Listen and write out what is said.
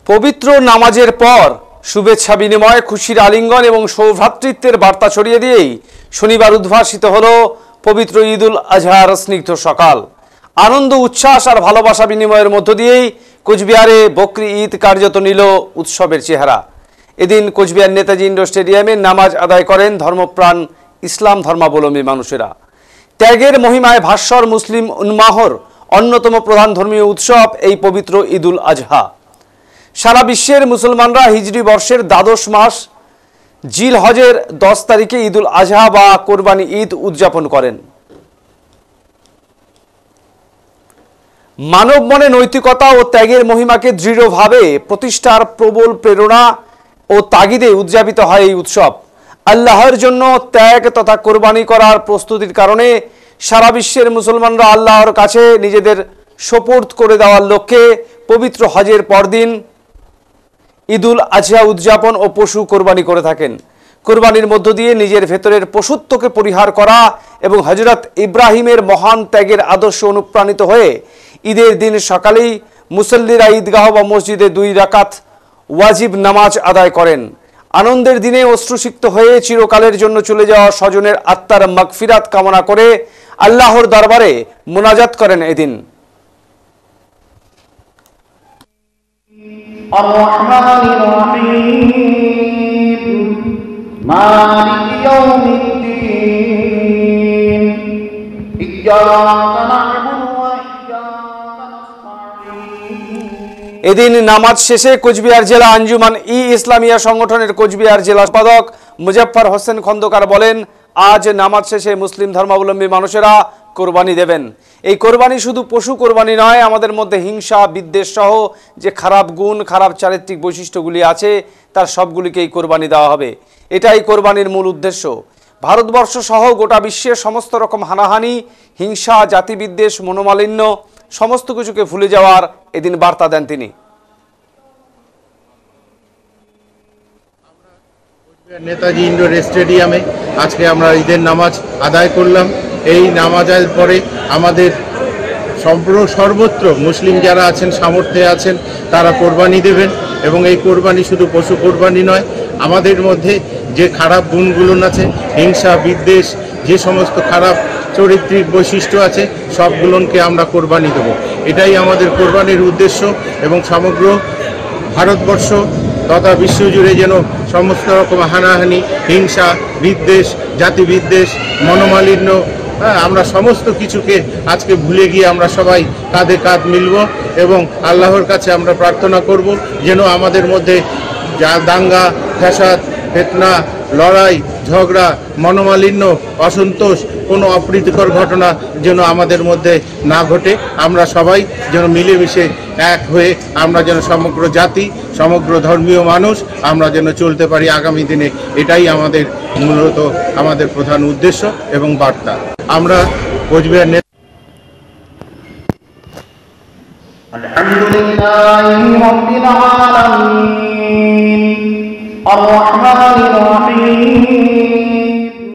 পবিত্র নামাজের পর শুভেচ্ছা বিনিময়, খুশির আলিঙ্গন এবং সৌভ্রাতৃত্বের বার্তা ছড়িয়ে দিয়েই শনিবার উদ্ভাসিত হল পবিত্র ঈদুল আজহার স্নিগ্ধ সকাল। আনন্দ, উচ্ছ্বাস আর ভালোবাসা বিনিময়ের মধ্য দিয়েই কোচবিহারে বকরি ঈদ কার্যত নিল উৎসবের চেহারা। এদিন কোচবিহার নেতাজি ইন্ডোর স্টেডিয়ামে নামাজ আদায় করেন ধর্মপ্রাণ ইসলাম ধর্মাবলম্বী মানুষেরা। ত্যাগের মহিমায় ভাস্বর মুসলিম উন্মাহর অন্যতম প্রধান ধর্মীয় উৎসব এই পবিত্র ঈদুল আজহা। সারা বিশ্বের মুসলমানরা হিজরি বর্ষের দ্বাদশ মাস জিল হজের 10 তারিখে ঈদুল আজহা বা কোরবানি ঈদ উদযাপন করেন। মানব মনে নৈতিকতা ও ত্যাগের মহিমাকে দৃঢ়ভাবে প্রতিষ্ঠার প্রবল প্রেরণা ও তাগিদে উদযাপিত হয় এই উৎসব। আল্লাহর জন্য ত্যাগ তথা কোরবানি করার প্রস্তুতির কারণে সারা বিশ্বের মুসলমানরা আল্লাহর কাছে নিজেদের সোপর্দ করে দেওয়ার লক্ষ্যে পবিত্র হজের পরদিন ঈদুল আজহা উদযাপন ও পশু কোরবানি করে থাকেন। কোরবানির মধ্য দিয়ে নিজের ভেতরের পশুত্বকে পরিহার করা এবং হযরত ইব্রাহিমের মহান ত্যাগের আদর্শ অনুপ্রাণিত হয়ে ঈদের দিন সকালেই মুসল্লিরা ঈদগাহ বা মসজিদে 2 রাকাত ওয়াজিব নামাজ আদায় করেন। আনন্দের দিনে অশ্রুসিক্ত হয়ে চিরকালের জন্য চলে যাওয়া স্বজনের আত্মার মাগফিরাত কামনা করে আল্লাহর দরবারে মুনাজাত করেন এদিন। আর-রাহমানির রহিম মালিকি ইয়াউমিদ্দিন ইয়্যাকা না'বুদু ওয়া ইয়্যাকা নাস্তাঈন। এদিন নামাজ শেষে কোচবিহার জেলা আঞ্জুমান ইসলামিয়া সংগঠনের কোচবিহার জেলা সম্পাদক মুজাফফর হোসেন খন্দকার বলেন, আজ নামাজ শেষে মুসলিম ধর্মাবলম্বী মানুষেরা কোরবানি দেবেন। এই কোরবানি শুধু পশু কোরবানি নয়, আমাদের মধ্যে হিংসা, বিদ্বেষ সহ যে খারাপ গুণ, খারাপ চারিত্রিক বৈশিষ্ট্যগুলি আছে তার সবগুলিকেই কোরবানি দেওয়া হবে। এটাই কোরবানির মূল উদ্দেশ্য। ভারতবর্ষ সহ গোটা বিশ্বের সমস্ত রকম হানাহানি, হিংসা, জাতিবিদ্বেষ, মনোমালিন্য সমস্ত কিছুকে ভুলে যাওয়ার এদিন বার্তা দেন তিনি। নেতাজি ইন্ডোর স্টেডিয়ামে আজকে আমরা ঈদের নামাজ আদায় করলাম। এই নামাজের পরে আমাদের সর্বত্র মুসলিম যারা আছেন, সামর্থ্যে আছেন, তারা কোরবানি দেবেন এবং এই কোরবানি শুধু পশু কোরবানি নয়, আমাদের মধ্যে যে খারাপ গুণগুলো আছে, হিংসা, বিদ্বেষ, যে সমস্ত খারাপ চরিত্রিক বৈশিষ্ট্য আছে সবগুলোকে আমরা কোরবানি দেব। এটাই আমাদের কোরবানির উদ্দেশ্য এবং সমগ্র ভারতবর্ষ তথা বিশ্বজুড়ে যেন সমস্ত রকম হানাহানি, হিংসা, বিদ্বেষ, জাতিবিদ্বেষ, মনোমালিন্য, আমরা সমস্ত কিছুকে আজকে ভুলে গিয়ে আমরা সবাই কাঁধে কাঁধ মিলব এবং আল্লাহর কাছে আমরা প্রার্থনা করব যেন আমাদের মধ্যে যা দাঙ্গা, ফ্যাসাদ, ফিতনা, লড়াই, ঝগড়া, মনোমালিন্য, অসন্তোষ, কোনো অপ্রীতিকর ঘটনা যেন আমাদের মধ্যে না ঘটে। আমরা সবাই যেন মিলেমিশে এক হয়ে আমরা যেন সমগ্র জাতি, সমগ্র ধর্মীয় মানুষ আমরা যেন চলতে পারি আগামী দিনে। এটাই আমাদের মূলত আমাদের প্রধান উদ্দেশ্য এবং বার্তা। আমরা কোচবিহার আলহামদুলিল্লাহি রাব্বিল আলামিন।